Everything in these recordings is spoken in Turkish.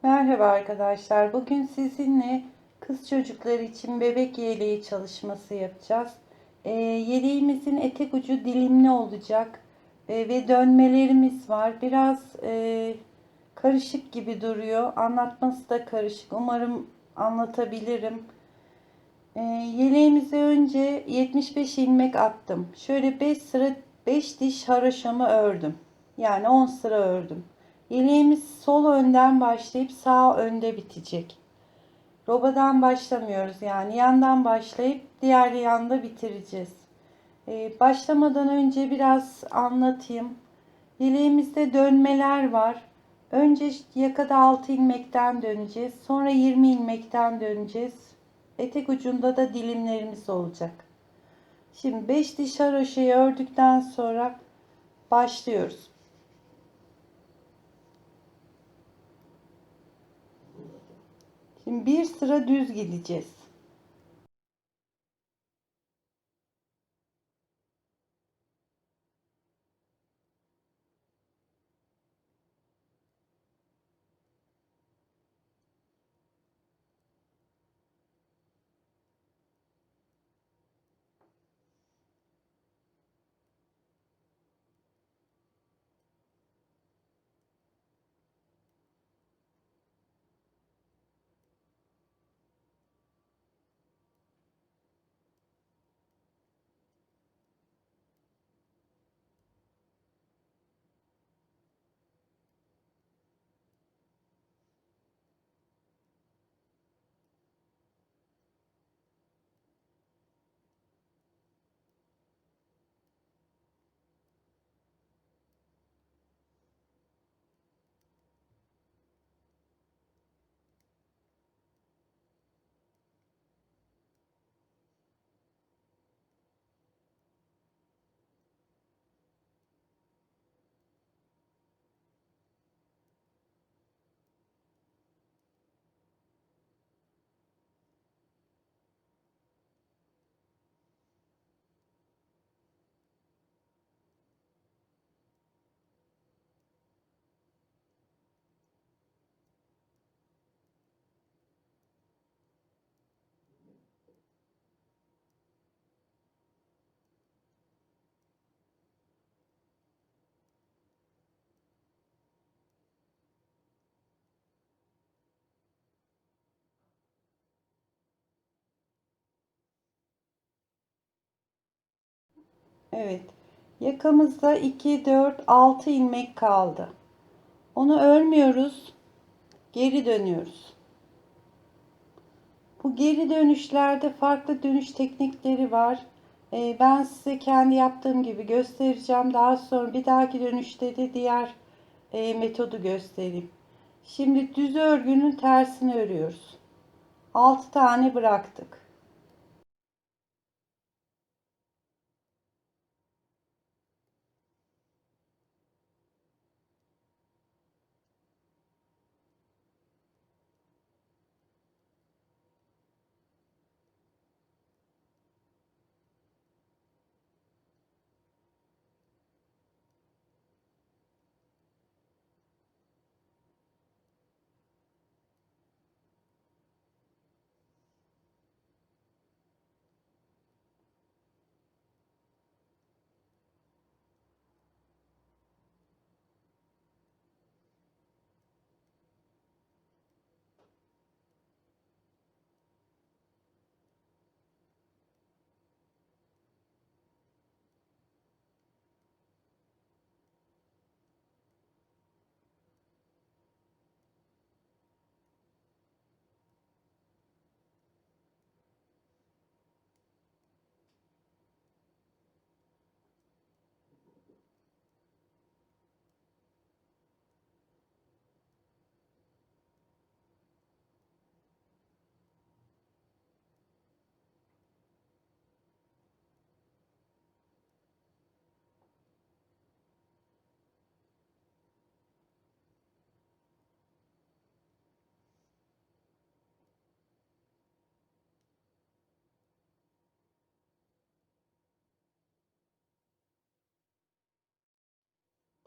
Merhaba arkadaşlar. Bugün sizinle kız çocukları için bebek yeleği çalışması yapacağız. Yeleğimizin etek ucu dilimli olacak ve dönmelerimiz var. Biraz karışık gibi duruyor. Anlatması da karışık. Umarım anlatabilirim. Yeleğimize önce 75 ilmek attım. Şöyle 5 sıra 5 diş haroşamı ördüm. Yani 10 sıra ördüm. Yeleğimiz sol önden başlayıp sağ önde bitecek. Robadan başlamıyoruz, yani yandan başlayıp diğer yanda bitireceğiz. Başlamadan önce biraz anlatayım. Yeleğimizde dönmeler var. Önce yakada 6 ilmekten döneceğiz. Sonra 20 ilmekten döneceğiz. Etek ucunda da dilimlerimiz olacak. Şimdi 5 diş haroşayı ördükten sonra başlıyoruz. Şimdi bir sıra düz gideceğiz. Evet. Yakamızda 2, 4, 6 ilmek kaldı. Onu örmüyoruz. Geri dönüyoruz. Bu geri dönüşlerde farklı dönüş teknikleri var. Ben size kendi yaptığım gibi göstereceğim. Daha sonra bir dahaki dönüşte de diğer metodu göstereyim. Şimdi düz örgünün tersini örüyoruz. 6 tane bıraktık.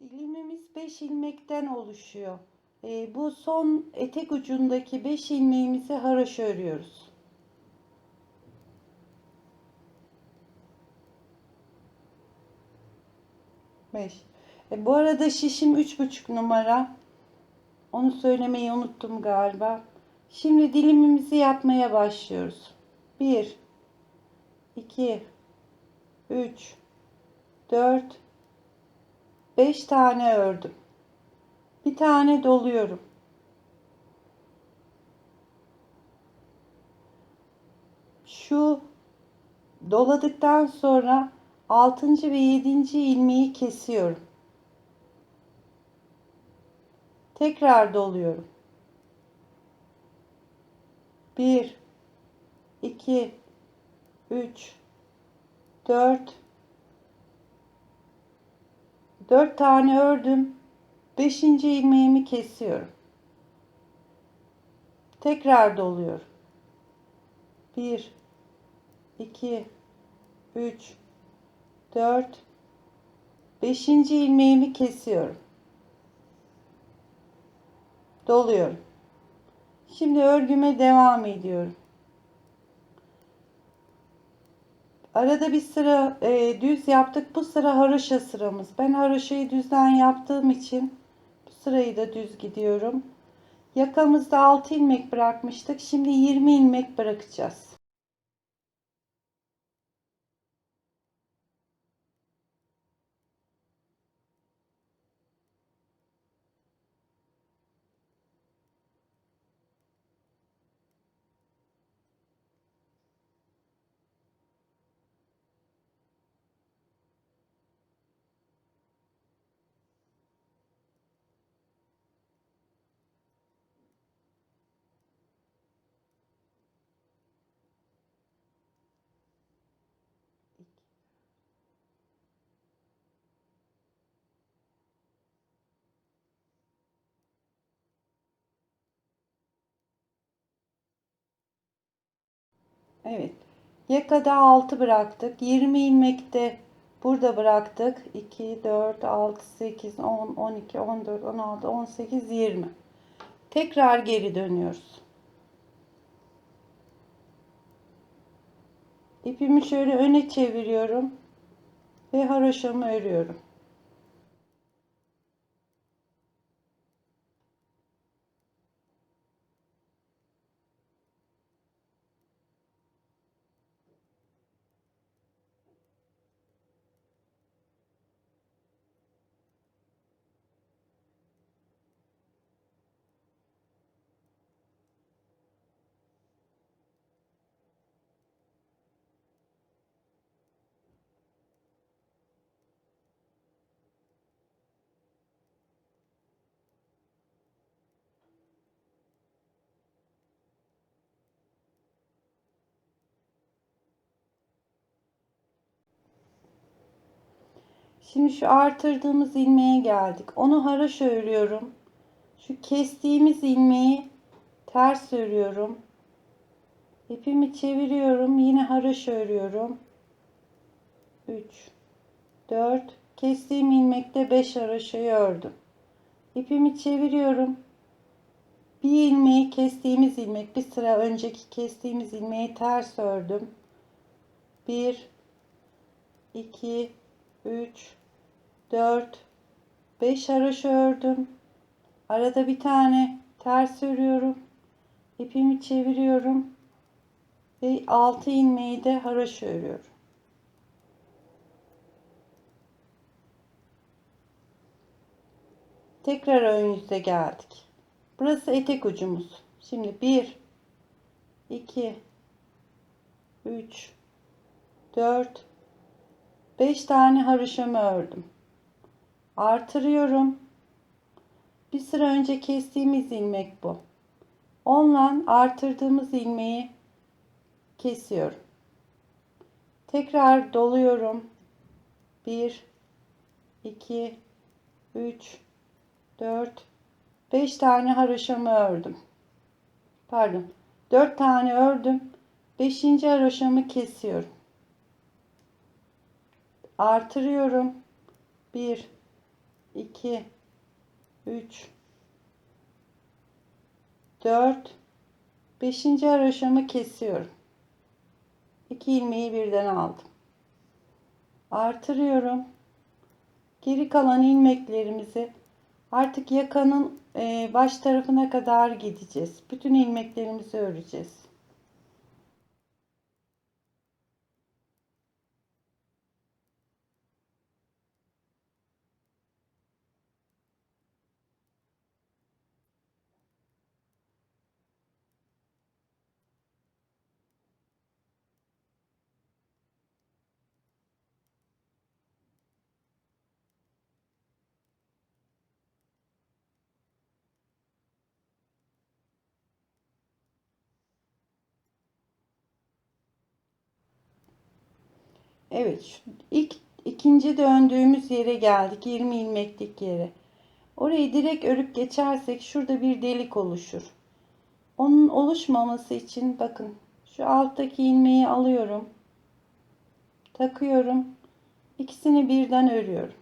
Dilimimiz 5 ilmekten oluşuyor. Bu son etek ucundaki 5 ilmeğimizi haroşa örüyoruz. Bu arada şişim 3,5 numara. Onu söylemeyi unuttum galiba. Şimdi dilimimizi yapmaya başlıyoruz. 1 2 3 4 5 tane ördüm. Bir tane doluyorum. Şu doladıktan sonra 6. ve 7. ilmeği kesiyorum. Tekrar doluyorum. 1 2 3 4 tane ördüm. 5. ilmeğimi kesiyorum. Tekrar doluyorum. 1 2 3 4 5. ilmeğimi kesiyorum. Doluyorum. Şimdi örgüme devam ediyorum. Arada bir sıra düz yaptık. Bu sıra haroşa sıramız. Ben haroşayı düzden yaptığım için bu sırayı da düz gidiyorum. Yakamızda 6 ilmek bırakmıştık. Şimdi 20 ilmek bırakacağız. Evet. Yakada 6 bıraktık. 20 ilmekte burada bıraktık. 2, 4, 6, 8, 10, 12, 14, 16, 18, 20. Tekrar geri dönüyoruz. İpimi şöyle öne çeviriyorum ve haroşamı örüyorum. Şimdi şu artırdığımız ilmeğe geldik. Onu haroşa örüyorum. Şu kestiğimiz ilmeği ters örüyorum. İpimi çeviriyorum. Yine haroşa örüyorum. 3 4 kestiğim ilmekte 5 haroşayı ördüm. İpimi çeviriyorum. Bir ilmeği kestiğimiz ilmek, bir sıra önceki kestiğimiz ilmeği ters ördüm. 1 2 3 4 5 haroşa ördüm. Arada bir tane ters örüyorum. İpimi çeviriyorum ve 6 ilmeği de haroşa örüyorum. Tekrar ön yüze geldik. Burası etek ucumuz. Şimdi 1 2 3 4 5 tane haroşamı ördüm. Artırıyorum. Bir sıra önce kestiğimiz ilmek bu. Onunla artırdığımız ilmeği kesiyorum. Tekrar doluyorum. 1 2 3 4 5 tane haroşamı ördüm. Pardon. 4 tane ördüm. 5. haroşamı kesiyorum. Artırıyorum. 1 2 3 4, 5. haroşamı kesiyorum. 2 ilmeği birden aldım. Artırıyorum. Geri kalan ilmeklerimizi artık yakanın baş tarafına kadar gideceğiz. Bütün ilmeklerimizi öreceğiz. Evet, ikinci döndüğümüz yere geldik. 20 ilmeklik yere. Orayı direkt örüp geçersek şurada bir delik oluşur. Onun oluşmaması için bakın şu alttaki ilmeği alıyorum. Takıyorum. İkisini birden örüyorum.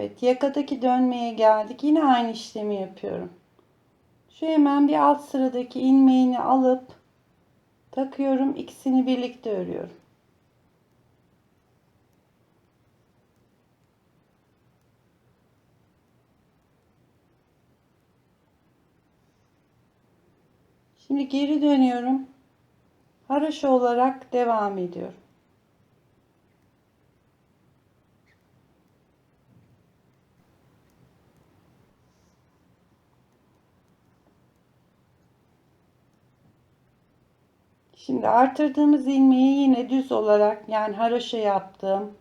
Evet, yakadaki dönmeye geldik. Yine aynı işlemi yapıyorum. Şu hemen bir alt sıradaki ilmeğini alıp takıyorum. İkisini birlikte örüyorum. Şimdi geri dönüyorum. Haroşa olarak devam ediyorum. Şimdi artırdığımız ilmeği yine düz olarak yani haroşa yaptım.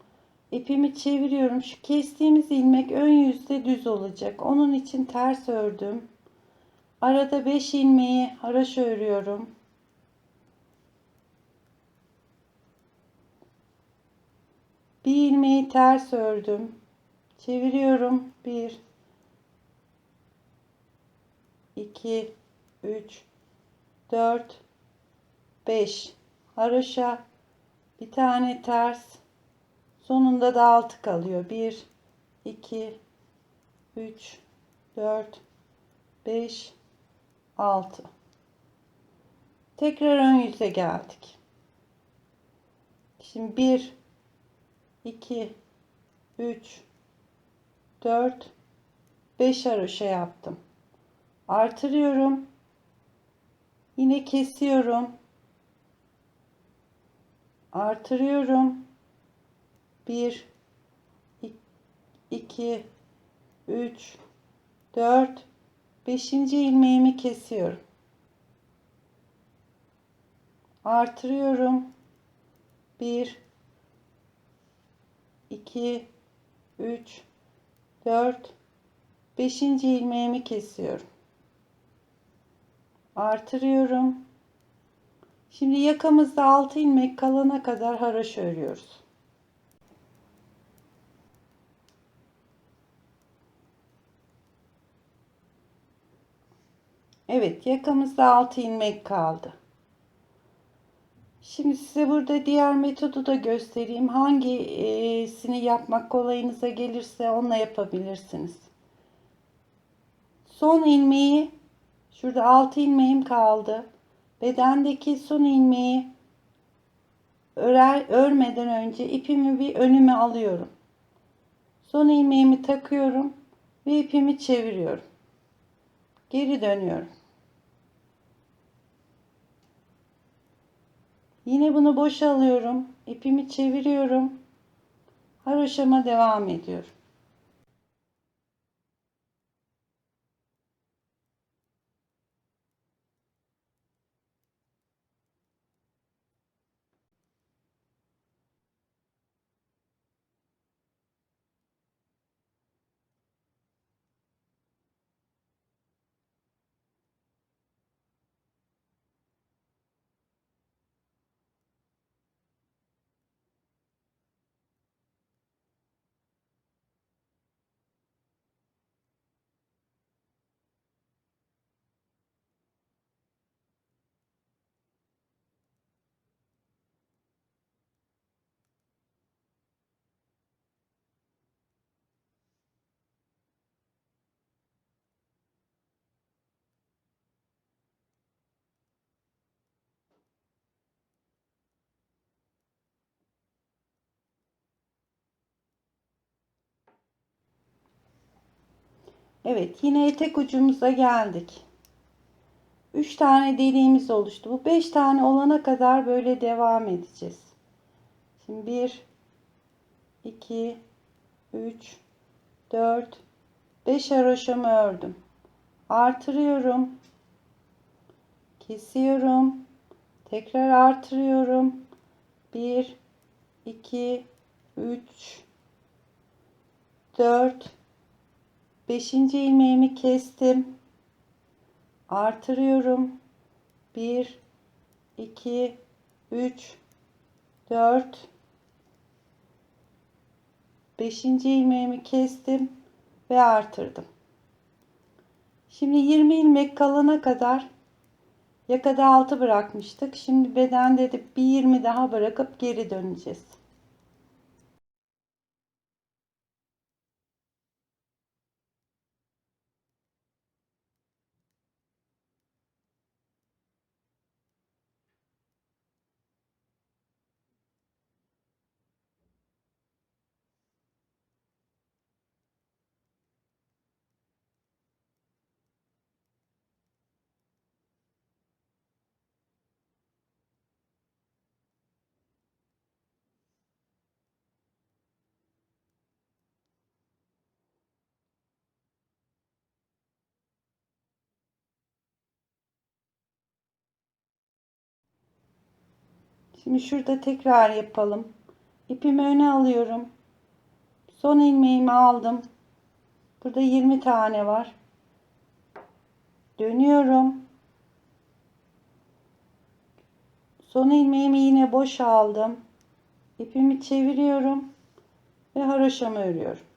İpimi çeviriyorum. Şu kestiğimiz ilmek ön yüzde düz olacak. Onun için ters ördüm. Arada 5 ilmeği haroşa örüyorum. Bir ilmeği ters ördüm. Çeviriyorum. 1 2 3 4 5 haroşa, bir tane ters, sonunda da 6 kalıyor. 1 2 3 4 5 6. Tekrar ön yüze geldik. Şimdi 1 2 3 4 5 haroşa yaptım. Artırıyorum. Yine kesiyorum. Artırıyorum. 1 2 3 4 5. ilmeğimi kesiyorum. Artırıyorum. 1 2 3 4 5. ilmeğimi kesiyorum. Artırıyorum. Şimdi yakamızda 6 ilmek kalana kadar haroşa örüyoruz. Evet, yakamızda 6 ilmek kaldı. Şimdi size burada diğer metodu da göstereyim. Hangisini yapmak kolayınıza gelirse onunla yapabilirsiniz. Son ilmeği, şurada 6 ilmeğim kaldı. Bedendeki son ilmeği örmeden önce ipimi bir önüme alıyorum. Son ilmeğimi takıyorum ve ipimi çeviriyorum. Geri dönüyorum. Yine bunu boşa alıyorum. İpimi çeviriyorum. Haroşama devam ediyorum. Evet, yine etek ucumuza geldik. 3 tane deliğimiz oluştu. Bu 5 tane olana kadar böyle devam edeceğiz. Şimdi 1, 2, 3, 4, 5 haroşamı ördüm. Artırıyorum. Kesiyorum. Tekrar artırıyorum. 1, 2, 3, 4, 5. ilmeğimi kestim. Artırıyorum. 1, 2, 3, 4, 5. ilmeğimi kestim ve artırdım. Şimdi 20 ilmek kalana kadar yakada 6 bırakmıştık. Şimdi bedende de bir 20 daha bırakıp geri döneceğiz. Şimdi şurada tekrar yapalım. İpimi öne alıyorum. Son ilmeğimi aldım. Burada 20 tane var. Dönüyorum. Son ilmeğimi yine boş aldım. İpimi çeviriyorum ve haroşamı örüyorum.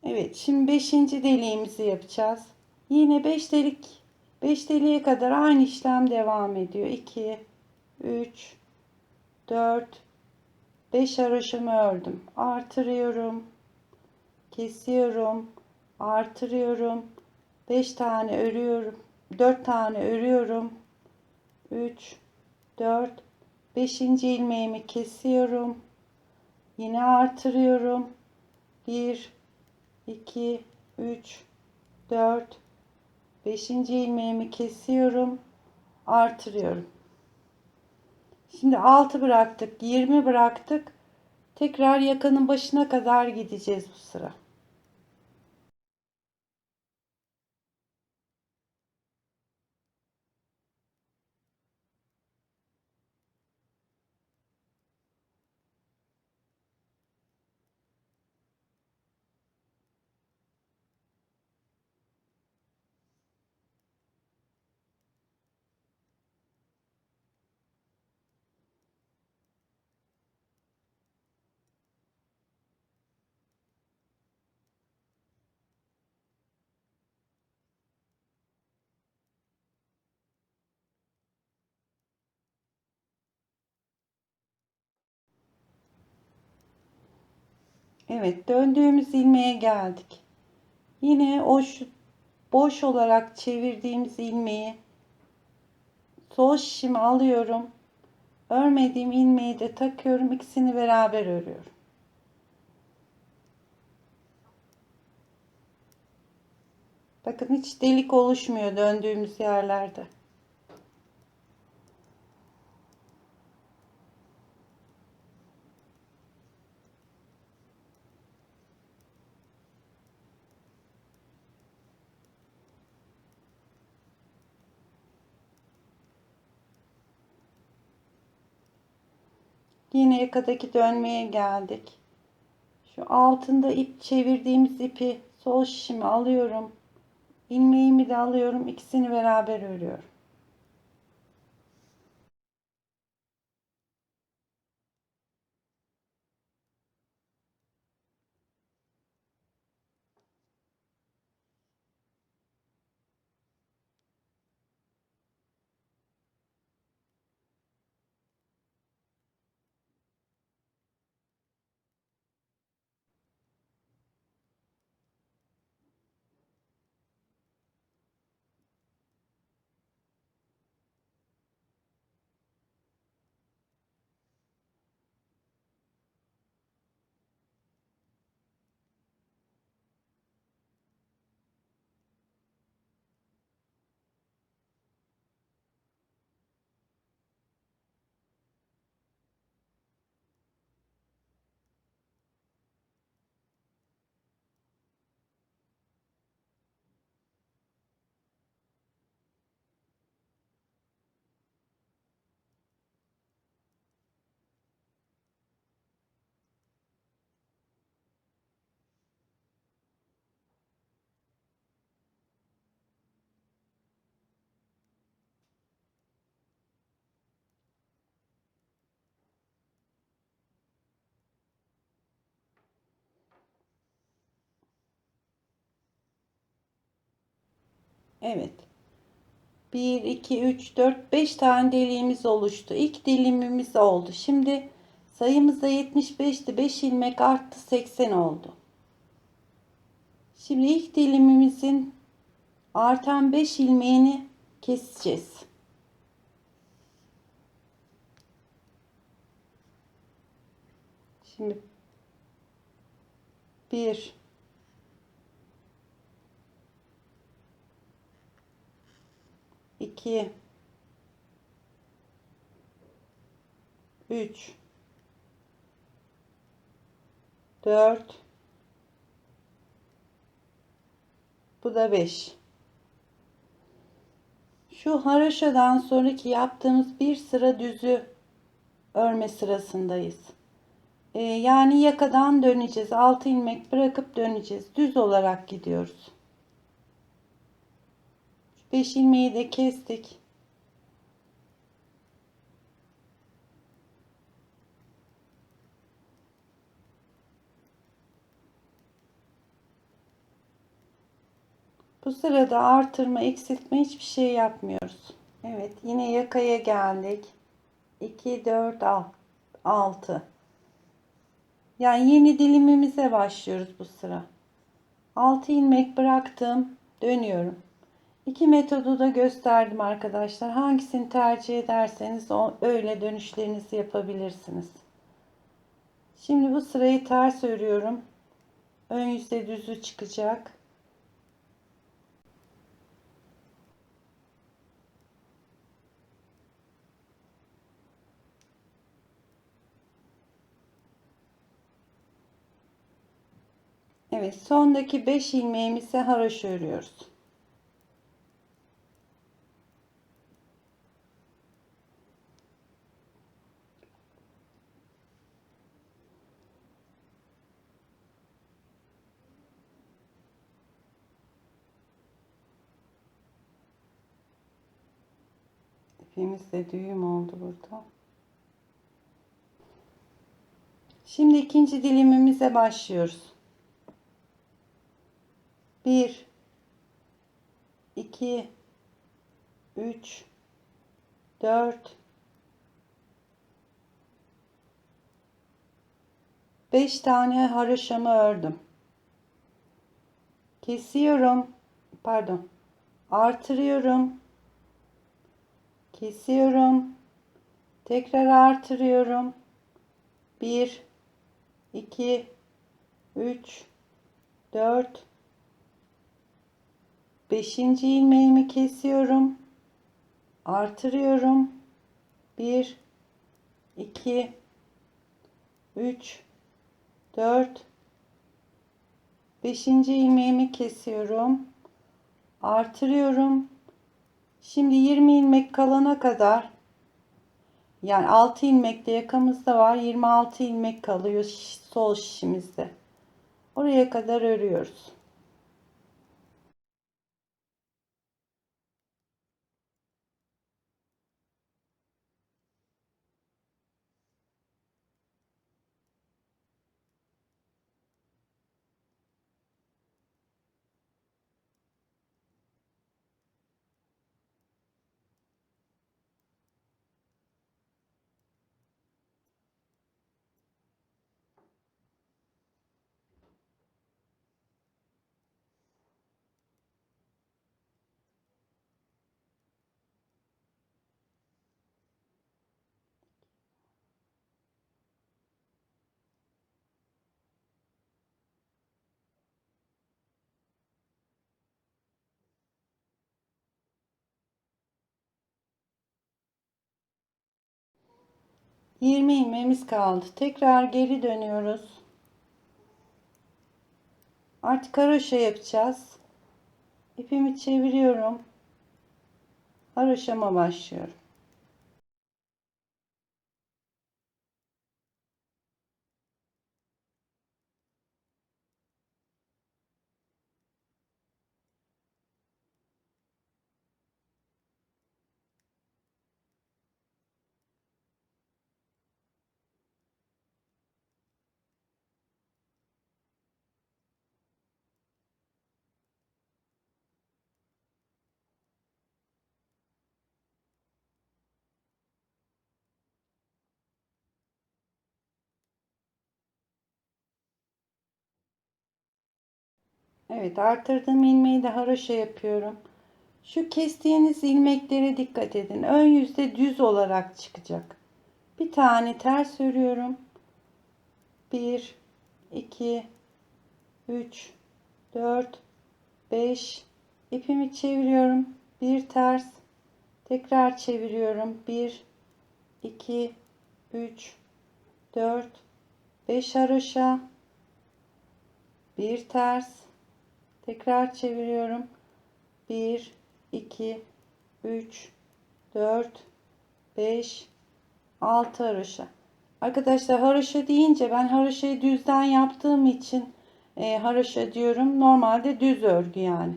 Evet, şimdi 5. deliğimizi yapacağız. Yine 5 deliğe kadar aynı işlem devam ediyor. 2, 3, 4, 5 haroşamı ördüm. Artırıyorum. Kesiyorum. Artırıyorum. 5 tane örüyorum. 4 tane örüyorum. 3, 4, 5. ilmeğimi kesiyorum. Yine artırıyorum. 1, 2, 3, 4, 5. ilmeğimi kesiyorum. Artırıyorum. Şimdi 6 bıraktık. 20 bıraktık. Tekrar yakanın başına kadar gideceğiz bu sıra. Evet, döndüğümüz ilmeğe geldik. Yine o boş olarak çevirdiğimiz ilmeği Sol şişimi alıyorum. Örmediğim ilmeği de takıyorum. İkisini beraber örüyorum. Bakın hiç delik oluşmuyor döndüğümüz yerlerde. Yine yakadaki dönmeye geldik. Şu altında ip çevirdiğimiz ipi sol şişimi alıyorum. İlmeğimi de alıyorum. İkisini beraber örüyorum. Evet. 1, 2, 3, 4, 5 tane deliğimiz oluştu. İlk dilimimiz oldu. Şimdi sayımızda 75'ti. 5 ilmek arttı. 80 oldu. Şimdi ilk dilimimizin artan 5 ilmeğini keseceğiz. Şimdi 1, 2, 3, 4, bu da 5. Şu haroşadan sonraki yaptığımız bir sıra düzü örme sırasındayız. Yani yakadan döneceğiz. 6 ilmek bırakıp döneceğiz. Düz olarak gidiyoruz. 5 ilmeği de kestik. Bu sırada artırma, eksiltme hiçbir şey yapmıyoruz. Evet, yine yakaya geldik. 2, 4, 6. Yani yeni dilimimize başlıyoruz bu sıra. 6 ilmek bıraktım, dönüyorum. İki metodu da gösterdim arkadaşlar. Hangisini tercih ederseniz öyle dönüşlerinizi yapabilirsiniz. Şimdi bu sırayı ters örüyorum. Ön yüzde düzü çıkacak. Evet, sondaki 5 ilmeğimizi haroşa örüyoruz. İpimizde düğüm oldu burada. Şimdi ikinci dilimimize başlıyoruz. 1, 2, 3, 4, 5 tane haroşamı ördüm. Kesiyorum. Pardon. Artırıyorum. Kesiyorum. Tekrar artırıyorum. 1, 2, 3, 4, 5. ilmeğimi kesiyorum. Artırıyorum. 1, 2, 3, 4, 5. ilmeğimi kesiyorum. Artırıyorum. Şimdi 20 ilmek kalana kadar, yani 6 ilmek de yakamızda var. 26 ilmek kalıyor sol şişimizde. Oraya kadar örüyoruz. Yirmi ilmeğimiz kaldı. Tekrar geri dönüyoruz. Artık haroşa yapacağız. İpimi çeviriyorum. Haroşama başlıyorum. Evet, artırdığım ilmeği de haroşa yapıyorum. Şu kestiğiniz ilmeklere dikkat edin. Ön yüzde düz olarak çıkacak. Bir tane ters örüyorum. 1, 2, 3, 4, 5. İpimi çeviriyorum. Bir ters. Tekrar çeviriyorum. 1, 2, 3, 4, 5 haroşa. Bir ters. Tekrar çeviriyorum. 1, 2, 3, 4, 5, 6 haroşa. Arkadaşlar haroşa deyince ben haroşayı düzden yaptığım için haroşa diyorum. Normalde düz örgü yani.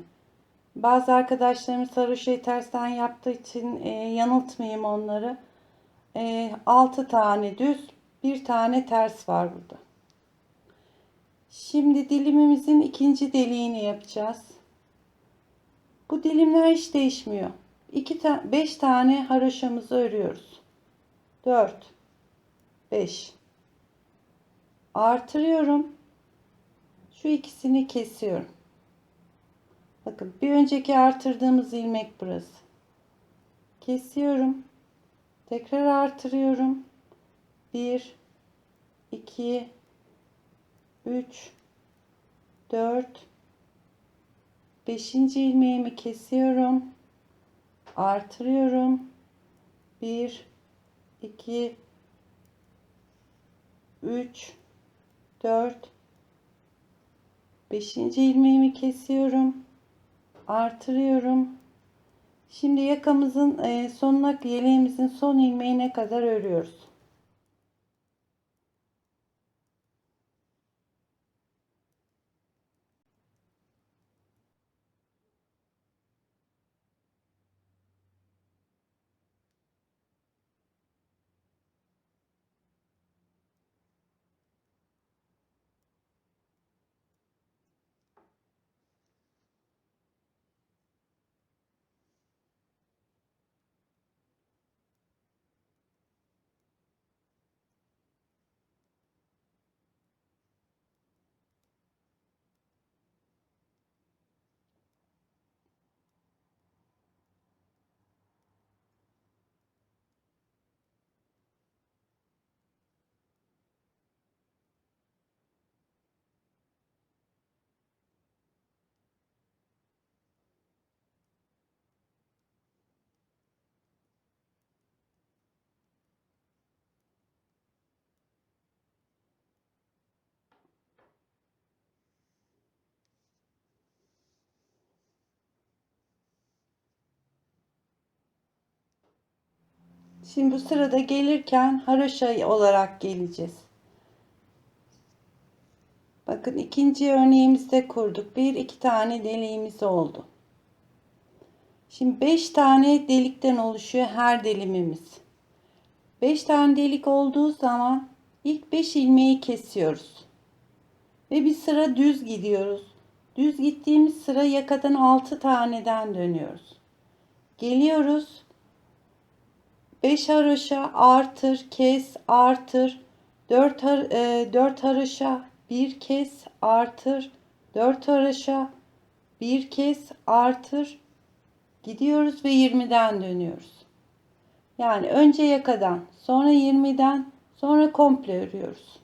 Bazı arkadaşlarımız haroşayı tersten yaptığı için yanıltmayayım onları. 6 tane düz, bir tane ters var burada. Şimdi dilimimizin ikinci deliğini yapacağız. Bu dilimler hiç değişmiyor. 5 tane haroşamızı örüyoruz. 4, 5. Artırıyorum. Şu ikisini kesiyorum. Bakın bir önceki artırdığımız ilmek burası. Kesiyorum. Tekrar artırıyorum. 1, 2, 3, 4, 5. ilmeğimi kesiyorum. Artırıyorum. 1, 2, 3, 4, 5. ilmeğimi kesiyorum. Artırıyorum. Şimdi yakamızın sonuna, yeleğimizin son ilmeğine kadar örüyoruz. Şimdi bu sırada gelirken haroşa olarak geleceğiz. Bakın ikinci örneğimizde kurduk. 1-2 tane deliğimiz oldu. Şimdi 5 tane delikten oluşuyor her dilimimiz. 5 tane delik olduğu zaman ilk 5 ilmeği kesiyoruz. Ve bir sıra düz gidiyoruz. Düz gittiğimiz sıra yakadan 6 taneden dönüyoruz. Geliyoruz. 5 haroşa artır, kes, artır. 4 haroşa, bir kes, artır. 4 haroşa, bir kes, artır. Gidiyoruz ve 20'den dönüyoruz. Yani önce yakadan, sonra 20'den, sonra komple örüyoruz.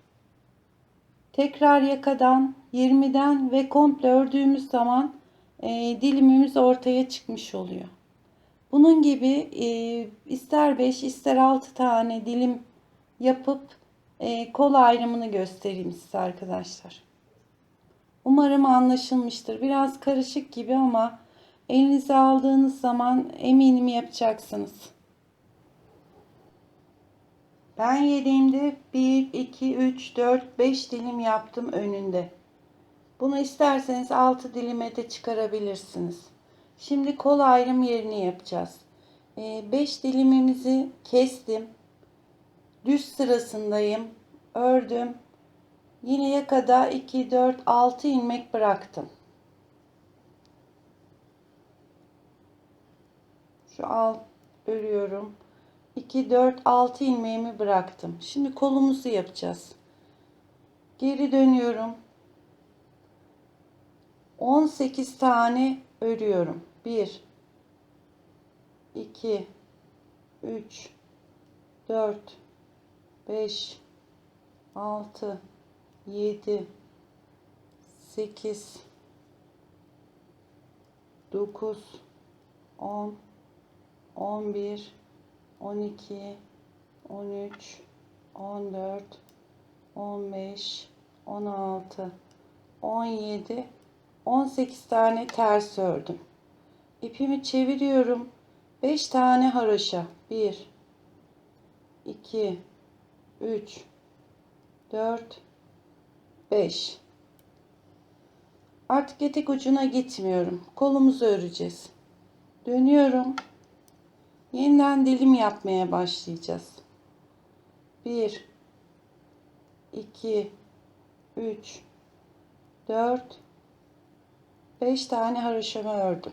Tekrar yakadan, 20'den ve komple ördüğümüz zaman dilimimiz ortaya çıkmış oluyor. Bunun gibi ister 5 ister 6 tane dilim yapıp kol ayrımını göstereyim size arkadaşlar. Umarım anlaşılmıştır. Biraz karışık gibi ama elinize aldığınız zaman eminim yapacaksınız. Ben yediğimde 1, 2, 3, 4, 5 dilim yaptım önünde. Bunu isterseniz 6 dilime de çıkarabilirsiniz. Şimdi kol ayrım yerini yapacağız. 5 dilimimizi kestim. Düz sırasındayım. Ördüm. Yine yakada 2, 4, 6 ilmek bıraktım. Şu alt örüyorum. 2, 4, 6 ilmeğimi bıraktım. Şimdi kolumuzu yapacağız. Geri dönüyorum. 18 tane örüyorum. 1, 2, 3, 4, 5, 6, 7, 8, 9, 10, 11, 12, 13, 14, 15, 16, 17, 18 tane ters ördüm. İpimi çeviriyorum. 5 tane haroşa. 1, 2, 3, 4, 5. Artık etek ucuna gitmiyorum. Kolumuzu öreceğiz. Dönüyorum. Yeniden dilim yapmaya başlayacağız. 1, 2, 3, 4, 5 tane haroşamı ördüm.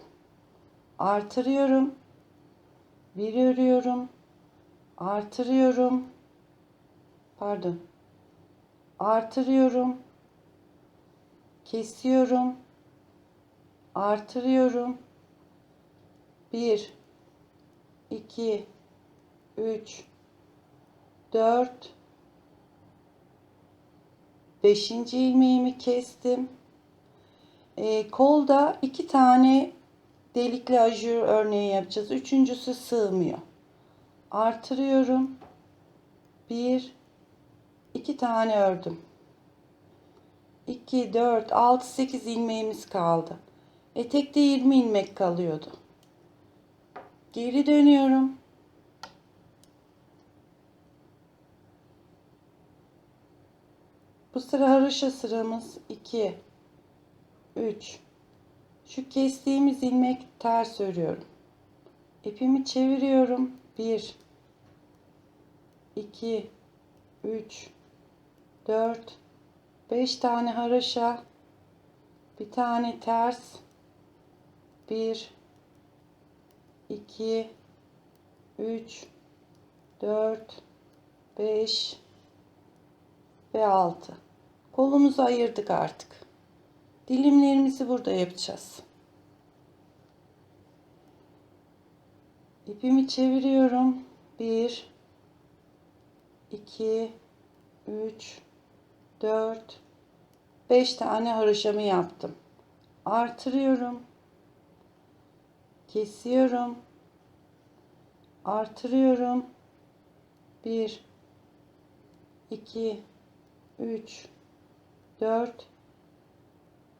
Artırıyorum. Bir örüyorum. Artırıyorum. Pardon. Artırıyorum. Kesiyorum. Artırıyorum. 1, 2, 3, 4, 5. ilmeğimi kestim. Kolda 2 tane delikli ajur örneği yapacağız. Üçüncüsü sığmıyor. Artırıyorum. 1, 2 tane ördüm. 2, 4, 6, 8 ilmeğimiz kaldı. Etekte 20 ilmek kalıyordu. Geri dönüyorum. Bu sıra haroşa sıramız 2, 3. Şu kestiğimiz ilmek ters örüyorum. İpimi çeviriyorum. 1, 2, 3, 4, 5 tane haroşa, bir tane ters, 1, 2, 3, 4, 5 ve 6. Kolumuzu ayırdık artık. Dilimlerimizi burada yapacağız. İpimi çeviriyorum. 1, 2, 3, 4, 5 tane haroşamı yaptım. Artırıyorum. Kesiyorum. Artırıyorum. 1, 2, 3, 4,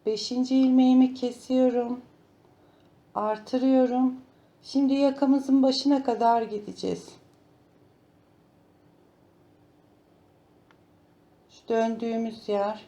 5. ilmeğimi kesiyorum. Artırıyorum. Şimdi yakamızın başına kadar gideceğiz. döndüğümüz yer.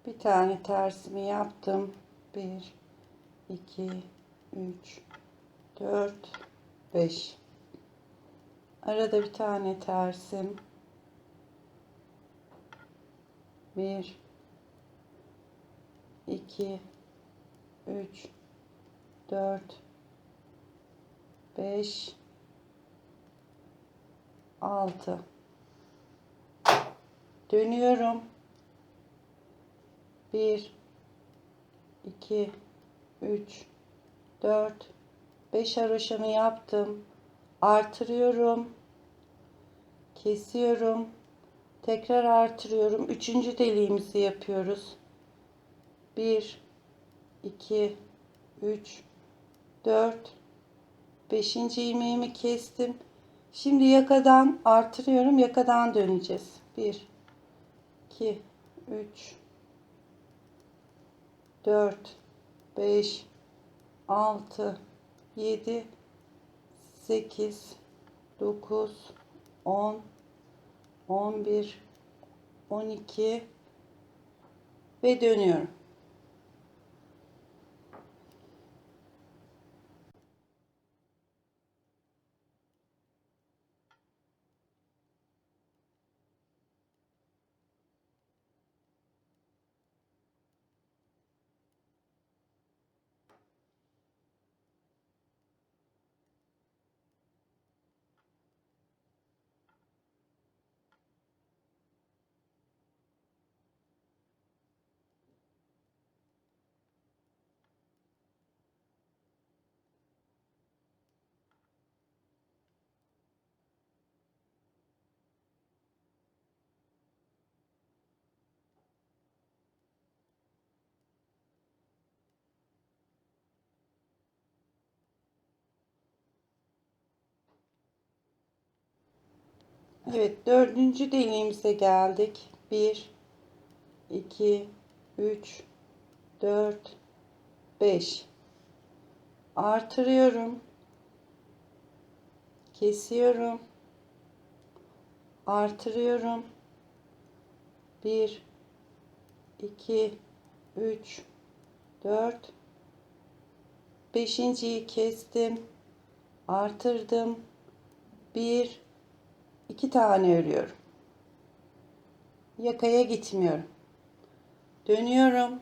Bir tane tersimi yaptım. 1, 2, 3, 4, 5. Arada bir tane tersim. 1, 2, 3, 4, 5, 6. Dönüyorum. 1, 2, 3, 4, 5 haroşamı yaptım. Artırıyorum. Kesiyorum. Tekrar artırıyorum. Üçüncü deliğimizi yapıyoruz. 1, 2, 3, 4, 5. ilmeğimi kestim. Şimdi yakadan artırıyorum. Yakadan döneceğiz. 1, 2, 3, 4, 5, 6, 7, 8, 9, 10, 11, 12 ve dönüyorum. Evet, dördüncü deliğimize geldik. 1, 2, 3, 4, 5. Artırıyorum. Kesiyorum. Artırıyorum. 1, 2, 3, 4. Beşinciyi kestim. Artırdım. 1, 2 tane örüyorum. Yakaya gitmiyorum. Dönüyorum.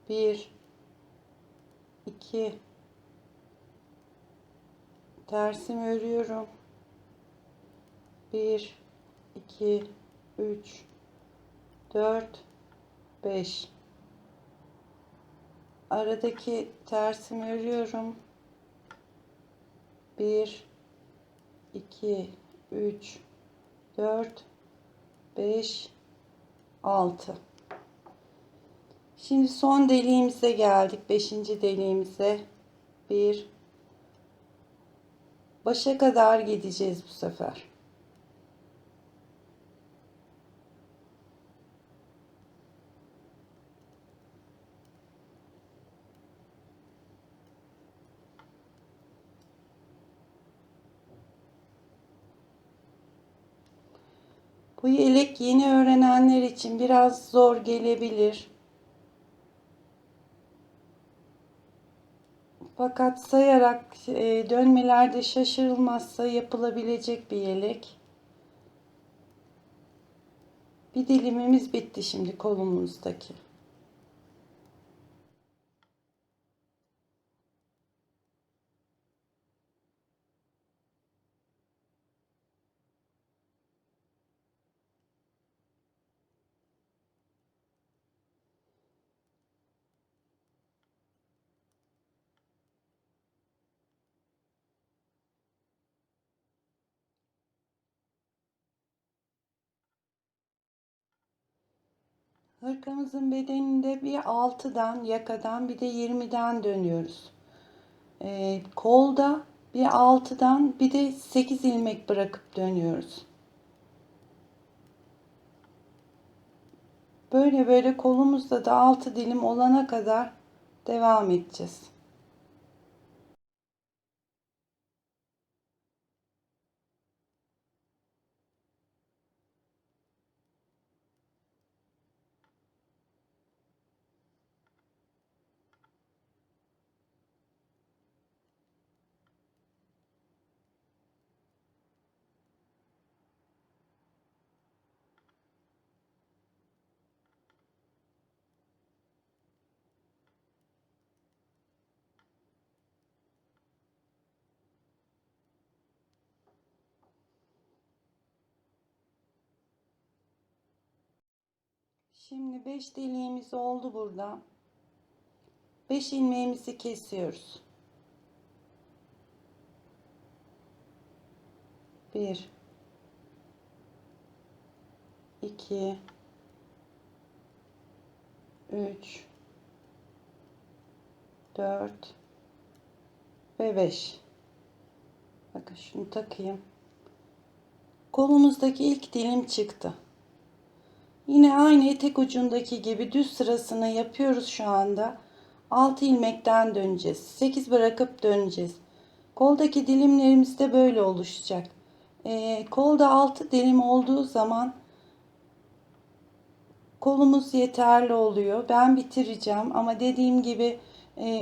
1, 2, tersimi örüyorum. 1, 2, 3, 4, 5. Aradaki tersimi örüyorum. 1, 2, 3, 4, 5, 6. Şimdi son deliğimize geldik. 5. deliğimize. 1. Başa kadar gideceğiz bu sefer. Bu yelek yeni öğrenenler için biraz zor gelebilir. Fakat sayarak dönmelerde şaşırılmazsa yapılabilecek bir yelek. Bir dilimimiz bitti şimdi kolumuzdaki. Hırkamızın bedeninde bir 6'dan, yakadan bir de 20'den dönüyoruz. Kolda bir 6'dan bir de 8 ilmek bırakıp dönüyoruz. Böyle böyle kolumuzda da 6 dilim olana kadar devam edeceğiz. Şimdi 5 deliğimiz oldu burada. 5 ilmeğimizi kesiyoruz. 1 2 3 4 ve 5. Bakın şunu takayım. Kolumuzdaki ilk dilim çıktı. Yine aynı etek ucundaki gibi düz sırasını yapıyoruz şu anda. 6 ilmekten döneceğiz. 8 bırakıp döneceğiz. Koldaki dilimlerimiz de böyle oluşacak. Kolda 6 dilim olduğu zaman kolumuz yeterli oluyor. Ben bitireceğim ama dediğim gibi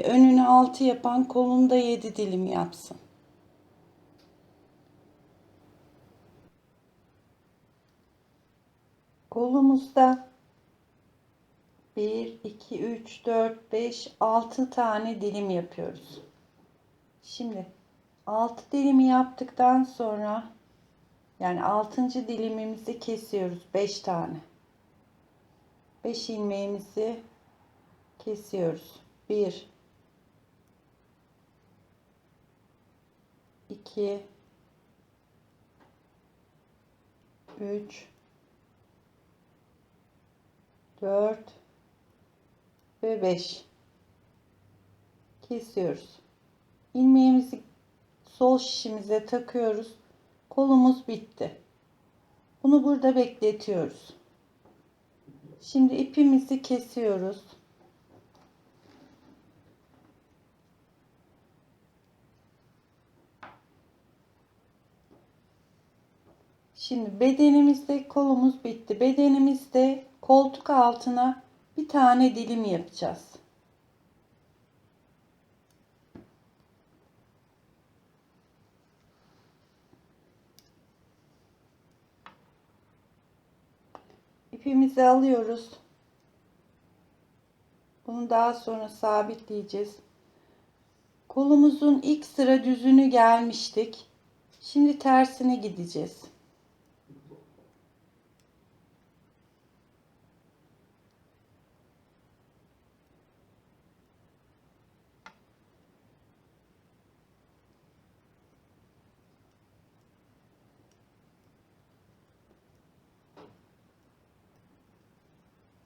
önünü 6 yapan kolunda 7 dilim yapsın. Kolumuzda 1, 2, 3, 4, 5, 6 tane dilim yapıyoruz. Şimdi 6 dilimi yaptıktan sonra yani 6. dilimimizi kesiyoruz 5 tane. 5 ilmeğimizi kesiyoruz. 1 2 3 4 ve 5 kesiyoruz. İlmeğimizi sol şişimize takıyoruz. Kolumuz bitti. Bunu burada bekletiyoruz. Şimdi ipimizi kesiyoruz. Şimdi bedenimizde kolumuz bitti. Bedenimizde koltuk altına bir tane dilim yapacağız. İpimizi alıyoruz. Bunu daha sonra sabitleyeceğiz. Kolumuzun ilk sıra düzünü gelmiştik. Şimdi tersine gideceğiz.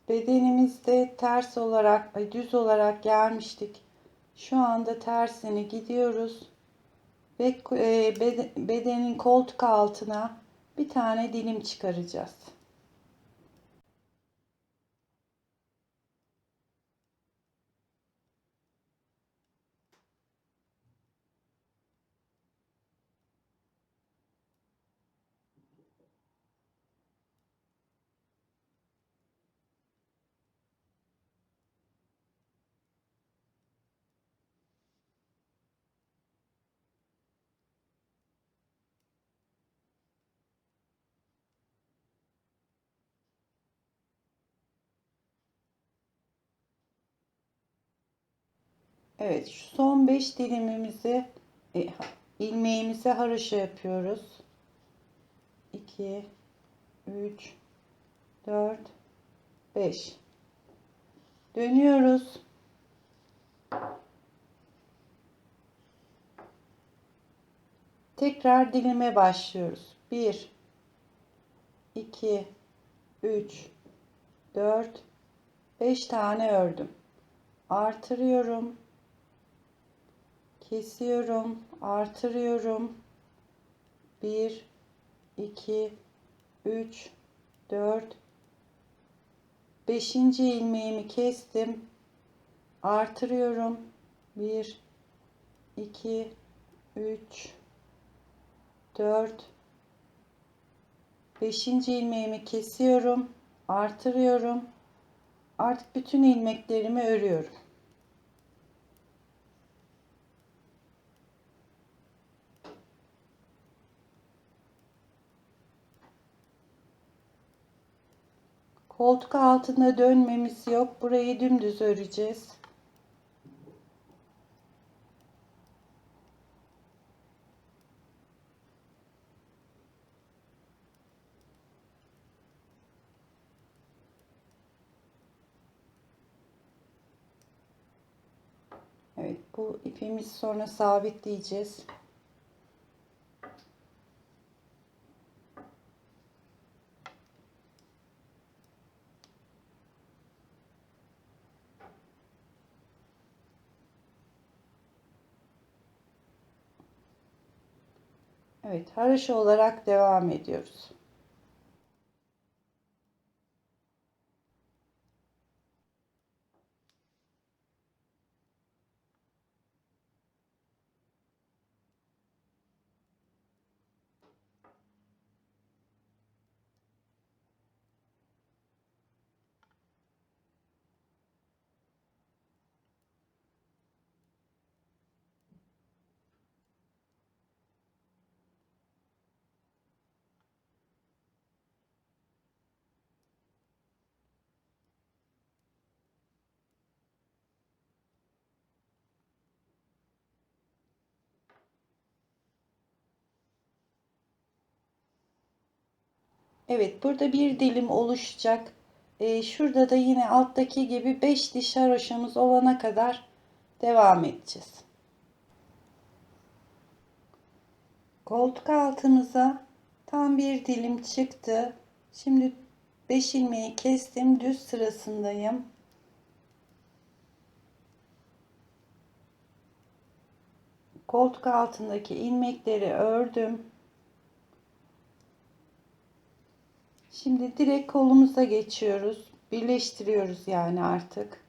Bedenimizde ters olarak, düz olarak gelmiştik. Şu anda tersine gidiyoruz ve bedenin koltuk altına bir tane dilim çıkaracağız. Evet, şu son 5 dilimimizi ilmeğimize haroşa yapıyoruz. 2 3 4 5 dönüyoruz. Tekrar dilime başlıyoruz. 1 2 3 4 5 tane ördüm. Artırıyorum. Kesiyorum, artırıyorum. 1 2 3 4 5. ilmeğimi kestim. Artırıyorum. 1 2 3 4 5. ilmeğimi kesiyorum. Artırıyorum. Artık bütün ilmeklerimi örüyorum. Koltuk altında dönmemiz yok. Burayı dümdüz öreceğiz. Evet, bu ipimizi sonra sabitleyeceğiz. Evet, haroşa olarak devam ediyoruz. Evet, burada bir dilim oluşacak. Şurada da yine alttaki gibi 5 diş haroşamız olana kadar devam edeceğiz. Koltuk altımıza tam bir dilim çıktı. Şimdi 5 ilmeği kestim. Düz sırasındayım. Koltuk altındaki ilmekleri ördüm. Şimdi direkt kolumuza geçiyoruz. Birleştiriyoruz yani artık.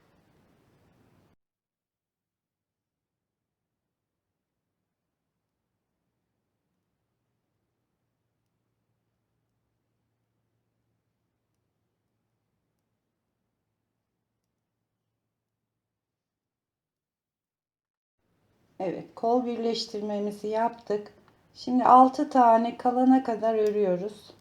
Evet, kol birleştirmemizi yaptık. Şimdi 6 tane kalana kadar örüyoruz.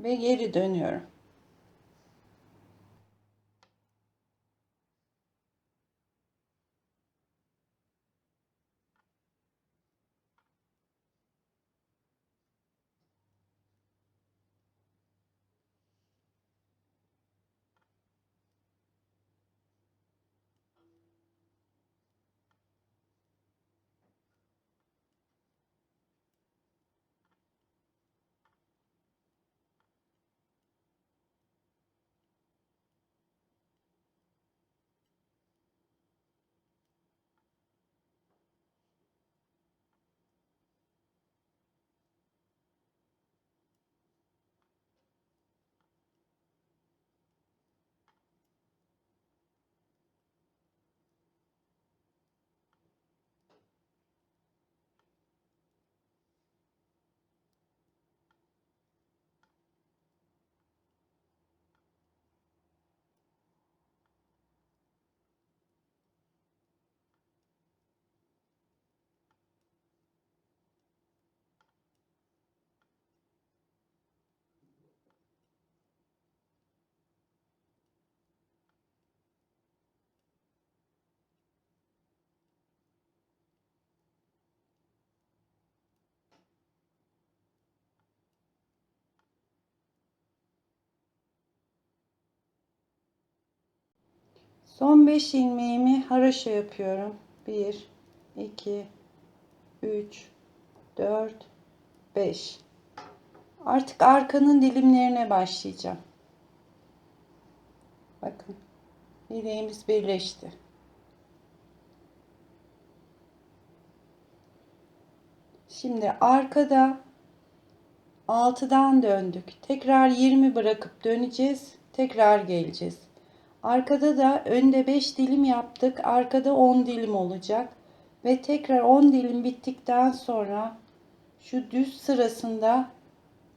Ve geri dönüyorum. Son 5 ilmeğimi haroşa yapıyorum. 1, 2, 3, 4, 5. Artık arkanın dilimlerine başlayacağım. Bakın, ilmeğimiz birleşti. Şimdi arkada 6'dan döndük. Tekrar 20 bırakıp döneceğiz. Tekrar geleceğiz. Arkada da önde 5 dilim yaptık. Arkada 10 dilim olacak. Ve tekrar 10 dilim bittikten sonra şu düz sırasında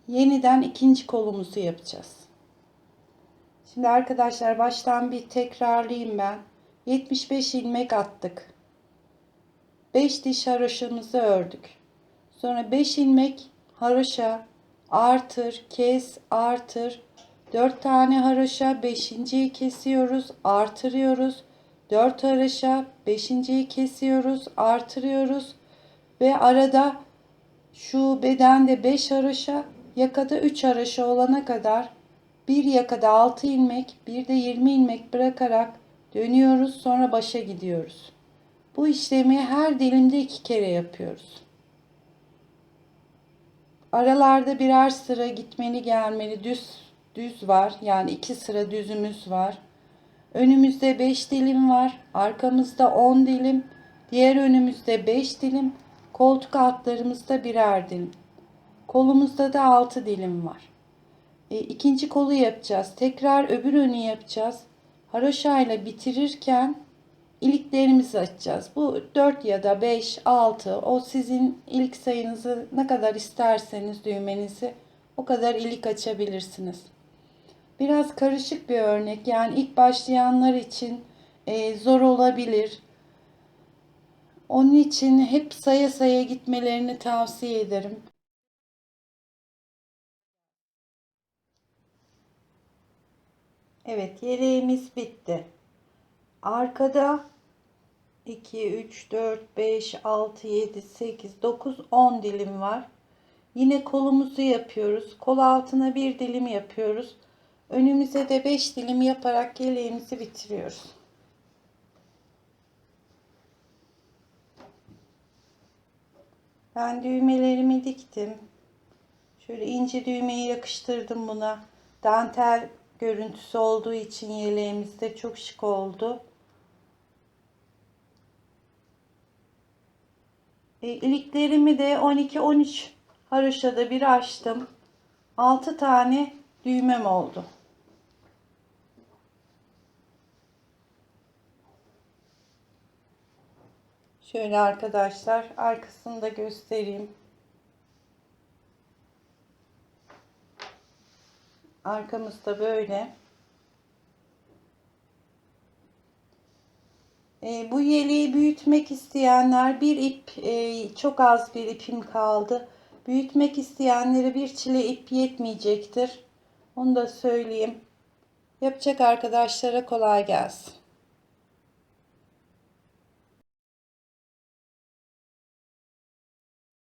yeniden ikinci kolumuzu yapacağız. Şimdi arkadaşlar baştan bir tekrarlayayım ben. 75 ilmek attık. 5 diş haroşamızı ördük. Sonra 5 ilmek haroşa, artır, kes, artır. 4 tane haroşa, 5.'yi kesiyoruz, artırıyoruz. 4 haroşa, 5.'yi kesiyoruz, artırıyoruz. Ve arada şu bedende 5 haroşa, yakada 3 haroşa olana kadar bir yakada 6 ilmek, bir de 20 ilmek bırakarak dönüyoruz. Sonra başa gidiyoruz. Bu işlemi her dilimde 2 kere yapıyoruz. Aralarda birer sıra gitmeli gelmeli düz var. Yani 2 sıra düzümüz var. Önümüzde 5 dilim var. Arkamızda 10 dilim. Diğer önümüzde 5 dilim. Koltuk altlarımızda birer dilim. Kolumuzda da 6 dilim var. İkinci kolu yapacağız. Tekrar öbür önü yapacağız. Haroşa ile bitirirken iliklerimizi açacağız. Bu 4 ya da 5, 6, o sizin ilik sayınızı ne kadar isterseniz düğmenizi o kadar ilik açabilirsiniz. Biraz karışık bir örnek, yani ilk başlayanlar için zor olabilir. Onun için hep saya saya gitmelerini tavsiye ederim. Evet, yeleğimiz bitti. Arkada 2, 3, 4, 5, 6, 7, 8, 9, 10 dilim var. Yine kolumuzu yapıyoruz. Kol altına bir dilim yapıyoruz. Önümüze de 5 dilim yaparak yeleğimizi bitiriyoruz. Ben düğmelerimi diktim. Şöyle ince düğmeyi yakıştırdım buna. Dantel görüntüsü olduğu için yeleğimizde çok şık oldu. İliklerimi de 12-13 haroşada bir açtım. 6 tane düğmem oldu. Şöyle arkadaşlar arkasını da göstereyim. Arkamızda böyle. Bu yeleği büyütmek isteyenler bir ip, çok az bir ipim kaldı. Büyütmek isteyenlere bir çile ip yetmeyecektir. Onu da söyleyeyim. Yapacak arkadaşlara kolay gelsin.